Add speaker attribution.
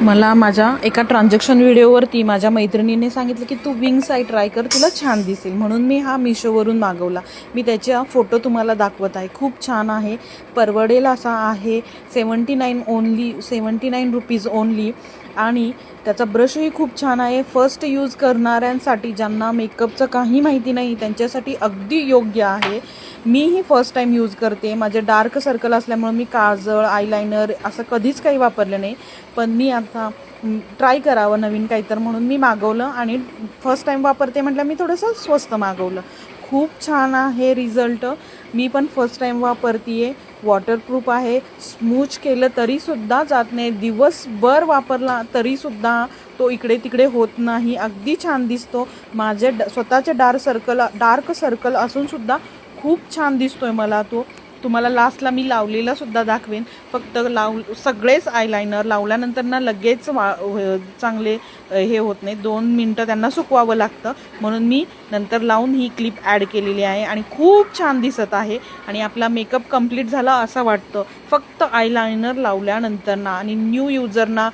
Speaker 1: मला माझ्या एका ट्रान्झॅक्शन व्हिडिओवरती माझ्या मैत्रिणीने सांगितलं की तू विंग्स आय ट्राय कर, तुला छान दिसेल, म्हणून मी हा मिशोवरून मागवला। मी त्याचा फोटो तुम्हाला दाखवत आहे। खूप छान आहे, परवडेल असा आहे। 79 ओनली, 79 रुपीज ओनली। आणि त्याचा ब्रशही खूप छान आहे। फर्स्ट यूज करणाऱ्यांसाठी, ज्यांना मेकअपचं काही माहिती नाही त्यांच्यासाठी अगदी योग्य आहे। मीही फर्स्ट टाईम यूज करते। माझे डार्क सर्कल असल्यामुळे मी काजळ, आयलायनर असं कधीच काही वापरलं नाही, पण मी आता ट्राय करावं नवीन काही तर म्हणून मी मागवलं आणि फर्स्ट टाईम वापरते म्हटलं मी थोडंसं स्वस्त मागवलं। खूप छान आहे रिझल्ट। मी पण फर्स्ट टाईम वापरते आहे। वॉटरप्रूफ आहे, स्मूच केलं तरीसुद्धा जात नाही, दिवसभर वापरला तरीसुद्धा तो इकडे तिकडे होत नाही, अगदी छान दिसतो। माझे स्वतःचे डार्क सर्कल असूनसुद्धा खूप छान दिसतोय मला तो। तुम्हाला लास्टला मी लावलेला सुद्धा दाखवेन। फक्त सगळेच आयलायनर लावल्यानंतर ना लगेच चांगले हे होत नाही, 2 मिनटं त्यांना सुकवावं लागतं, म्हणून मी नंतर लावून ही क्लिप ॲड केलेली आहे आणि खूप छान दिसत आहे आणि आपला मेकअप कंप्लीट झाला असं वाटतं फक्त आयलायनर लावल्यानंतर ना। आणि न्यू युजरना